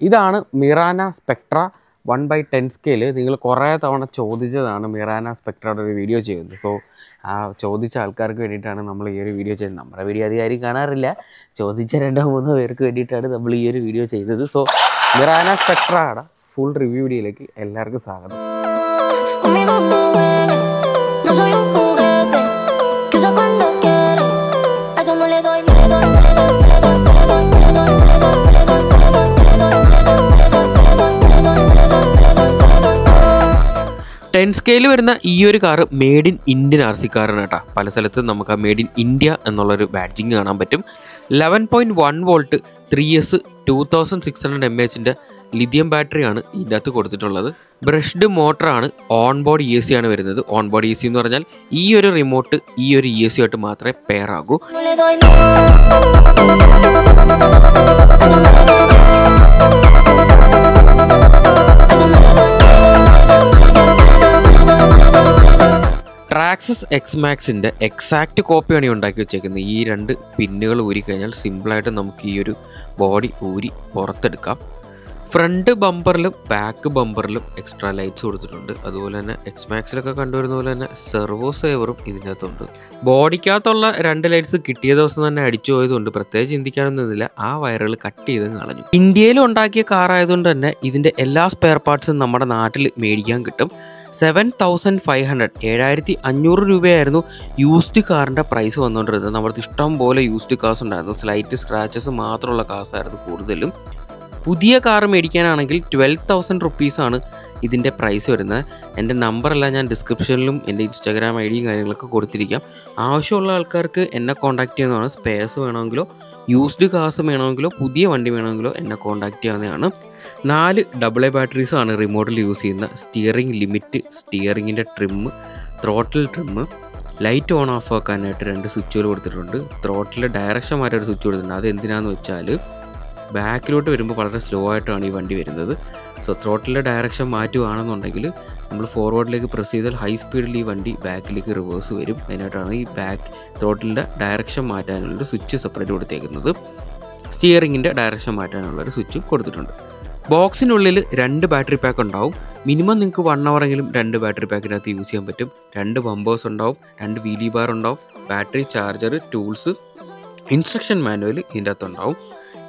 ഇതാണ് മിറാന Spectra 1/10 scale. നിങ്ങൾ കുറേ തവണ ചോദിച്ചതാണ് മിറാന സ്പെക്ട്രയുടെ ഒരു വീഡിയോ ചെയ്യുന്നത്. സോ ആ ചോദിച്ച ആൾക്കാർക്ക് വേണ്ടിയിട്ടാണ് നമ്മൾ ഈ ഒരു വീഡിയോ ചെയ്യുന്നത്. നമ്മുടെ വീഡിയോ അധികം ആരും കാണാറില്ല. ചോദിച്ച 2-3 പേർക്ക് വേണ്ടിയിട്ടാണ് നമ്മൾ ഈ ഒരു വീഡിയോ ചെയ്തത്. സോ മിറാന സ്പെക്ട്രയുടെ ഫുൾ റിവ്യൂ വീഡിയോയിലേക്ക് എല്ലാവർക്കും സ്വാഗതം. ടെൻ സ്കെയിൽ വരുന്ന ഈ ഒരു car made in Indian RC കാറാണ് കേട്ടോ. പല സ്ഥലത്തും നമുക്ക് ആ മെയ്ഡ് ഇൻ ഇന്ത്യ എന്നുള്ളൊരു ബാഡ്ജിങ് കാണാൻ പറ്റും. 11.1 വോൾട്ട് 3S 2600 mAh ലിഥിയം ബാറ്ററിയാണ് ഇതിൻ്റെ അകത്ത് കൊടുത്തിട്ടുള്ളത്. ബ്രഷ്ഡ് മോട്ടറാണ്. ഓൺ ബോർഡ് AC ആണ് വരുന്നത്. ഓൺ ബോർഡ് AC എന്ന് പറഞ്ഞാൽ ഈ ഒരു റിമോട്ട് ഈ ഒരു AC ആയിട്ട് മാത്രമേ പെയർ ആകൂ. ട്രാക്സസ് X-Maxൻ്റെ എക്സാക്റ്റ് കോപ്പിയാണ് ഈ ഉണ്ടാക്കി വെച്ചേക്കുന്നത്. ഈ 2 പിന്നുകൾ ഊരി കഴിഞ്ഞാൽ സിമ്പിളായിട്ട് നമുക്ക് ഈ ഒരു ബോഡി ഊരി പുറത്തെടുക്കാം. ഫ്രണ്ട് ബമ്പറിലും ബാക്ക് ബമ്പറിലും എക്സ്ട്രാ ലൈറ്റ്സ് കൊടുത്തിട്ടുണ്ട്. അതുപോലെ തന്നെ X-Maxലൊക്കെ കണ്ടുവരുന്ന പോലെ തന്നെ സെർവോ സേവറും ഇതിനകത്തുണ്ട്. ബോഡിക്കകത്തുള്ള 2 ലൈറ്റ്സ് കിട്ടിയ ദിവസം തന്നെ അടിച്ചു പോയതുകൊണ്ട് പ്രത്യേകിച്ച് ചിന്തിക്കാനൊന്നുമില്ല. ആ വയറുകൾ കട്ട് ചെയ്ത് കളഞ്ഞു. ഇന്ത്യയിൽ ഉണ്ടാക്കിയ കാറായതുകൊണ്ട് തന്നെ ഇതിൻ്റെ എല്ലാ സ്പെയർ പാർട്സും നമ്മുടെ നാട്ടിൽ മേടിക്കാൻ കിട്ടും. 7,500 7,500 രൂപയായിരുന്നു യൂസ്ഡ് കാറിൻ്റെ പ്രൈസ് വന്നുകൊണ്ടിരുന്നത്. നമ്മുടെ ഇഷ്ടം പോലെ യൂസ്ഡ് കാർസ് ഉണ്ടായിരുന്നു. സ്ലൈറ്റ് സ്ക്രാച്ചസ് മാത്രമുള്ള കാർസായിരുന്നു കൂടുതലും. പുതിയ കാർ മേടിക്കാനാണെങ്കിൽ 12,000 റുപ്പീസാണ് ഇതിൻ്റെ പ്രൈസ് വരുന്നത്. എൻ്റെ നമ്പറെല്ലാം ഞാൻ ഡിസ്ക്രിപ്ഷനിലും എൻ്റെ ഇൻസ്റ്റാഗ്രാം ID കാര്യങ്ങളൊക്കെ കൊടുത്തിരിക്കാം. ആവശ്യമുള്ള ആൾക്കാർക്ക് എന്നെ കോൺടാക്ട് ചെയ്യുന്നതാണ്. സ്പെയർസ് വേണമെങ്കിലോ യൂസ്ഡ് കാർസ് വേണമെങ്കിലോ പുതിയ വണ്ടി വേണമെങ്കിലോ എന്നെ കോൺടാക്ട് ചെയ്യാവുന്നതാണ്. 4 AA ബാറ്ററീസാണ് റിമോട്ടിൽ യൂസ് ചെയ്യുന്ന. സ്റ്റിയറിംഗ് ലിമിറ്റ്, സ്റ്റിയറിങ്ങിൻ്റെ trim, throttle trim, light on off ആക്കാനായിട്ട് 2 സ്വിച്ചുകൾ കൊടുത്തിട്ടുണ്ട്. ത്രോട്ടിലെ ഡയറക്ഷൻ മാറ്റൊരു സ്വിച്ച് കൊടുത്തിട്ടുണ്ട്. അത് എന്തിനാണെന്ന് വെച്ചാൽ ബാക്കിലോട്ട് വരുമ്പോൾ വളരെ സ്ലോ ആയിട്ടാണ് ഈ വണ്ടി വരുന്നത്. സോ ത്രോട്ടിലെ ഡയറക്ഷൻ മാറ്റുകയാണെന്നുണ്ടെങ്കിൽ നമ്മൾ ഫോർവേഡിലേക്ക് പ്രസ് ചെയ്താൽ ഹൈ സ്പീഡിൽ ഈ വണ്ടി ബാക്കിലേക്ക് റിവേഴ്സ് വരും. അതിനായിട്ടാണ് ഈ ബാക്ക് ത്രോട്ടിലിൻ്റെ ഡയറക്ഷൻ മാറ്റാനുള്ളൊരു സ്വിച്ച് സെപ്പറേറ്റ് കൊടുത്തേക്കുന്നത്. സ്റ്റിയറിങ്ങിൻ്റെ ഡയറക്ഷൻ മാറ്റാനുള്ളൊരു സ്വിച്ചും കൊടുത്തിട്ടുണ്ട്. ബോക്സിനുള്ളിൽ 2 ബാറ്ററി പാക്ക് ഉണ്ടാവും. മിനിമം നിങ്ങൾക്ക് 1 hour എങ്കിലും 2 ബാറ്ററി പാക്കിനകത്ത് യൂസ് ചെയ്യാൻ പറ്റും. 2 ബമ്പേഴ്സ് ഉണ്ടാവും, 2 വീലി ബാർ ഉണ്ടാവും, battery charger, tools, instruction manual ഇതിൻ്റെ അകത്തുണ്ടാവും.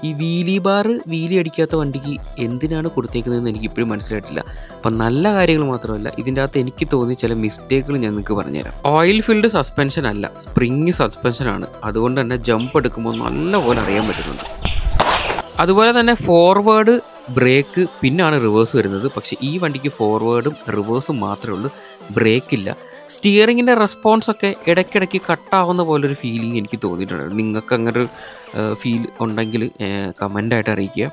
ഈ വീലി ബാർ വീലി അടിക്കാത്ത വണ്ടിക്ക് എന്തിനാണ് കൊടുത്തേക്കുന്നതെന്ന് എനിക്കിപ്പോഴും മനസ്സിലായിട്ടില്ല. അപ്പം നല്ല കാര്യങ്ങൾ മാത്രമല്ല, ഇതിൻ്റെ അകത്ത് എനിക്ക് തോന്നിയ ചില മിസ്റ്റേക്കുകൾ ഞാൻ നിങ്ങൾക്ക് പറഞ്ഞുതരാം. ഓയിൽ ഫിൽഡ് സസ്പെൻഷൻ അല്ല, സ്പ്രിങ് സസ്പെൻഷനാണ്. അതുകൊണ്ട് തന്നെ ജമ്പ് എടുക്കുമ്പോൾ നല്ലപോലെ അറിയാൻ പറ്റുന്നുണ്ട്. അതുപോലെ തന്നെ ഫോർവേഡ് ബ്രേക്ക് പിന്നാണ് റിവേഴ്സ് വരുന്നത്. പക്ഷേ ഈ വണ്ടിക്ക് ഫോർവേഡും റിവേഴ്സും മാത്രമേ ഉള്ളൂ, ബ്രേക്കില്ല. സ്റ്റിയറിങ്ങിൻ്റെ റെസ്പോൺസൊക്കെ ഇടയ്ക്കിടയ്ക്ക് കട്ടാവുന്ന പോലൊരു ഫീലിംഗ് എനിക്ക് തോന്നിയിട്ടുണ്ട്. നിങ്ങൾക്ക് അങ്ങനെ ഒരു ഫീൽ ഉണ്ടെങ്കിൽ കമൻ്റായിട്ട് അറിയിക്കുക.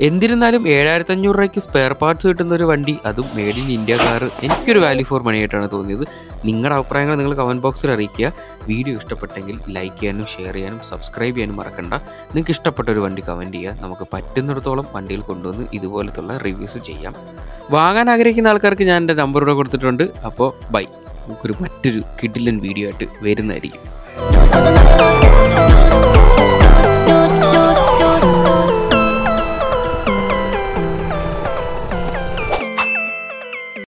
എന്നിരുന്നാലും 7,500 രൂപയ്ക്ക് സ്പെയർ പാർട്സ് കിട്ടുന്നൊരു വണ്ടി, അതും മെയ്ഡ് ഇൻ ഇന്ത്യ കാർ, എനിക്കൊരു വാല്യൂ ഫോർ മണി ആയിട്ടാണ് തോന്നിയത്. നിങ്ങളുടെ അഭിപ്രായങ്ങൾ നിങ്ങൾ കമൻറ്റ് ബോക്സിൽ അറിയിക്കുക. വീഡിയോ ഇഷ്ടപ്പെട്ടെങ്കിൽ ലൈക്ക് ചെയ്യാനും ഷെയർ ചെയ്യാനും സബ്സ്ക്രൈബ് ചെയ്യാനും മറക്കണ്ട. നിങ്ങൾക്ക് ഇഷ്ടപ്പെട്ടൊരു വണ്ടി കമൻറ്റ് ചെയ്യുക. നമുക്ക് പറ്റുന്നിടത്തോളം വണ്ടിയിൽ കൊണ്ടുവന്ന് ഇതുപോലത്തുള്ള റിവ്യൂസ് ചെയ്യാം. വാങ്ങാൻ ആഗ്രഹിക്കുന്ന ആൾക്കാർക്ക് ഞാൻ എൻ്റെ നമ്പർ ഇവിടെ കൊടുത്തിട്ടുണ്ട്. അപ്പോൾ ബൈ. നമുക്കൊരു മറ്റൊരു കിടിലൻ വീഡിയോ ആയിട്ട് വരുന്നതായിരിക്കും.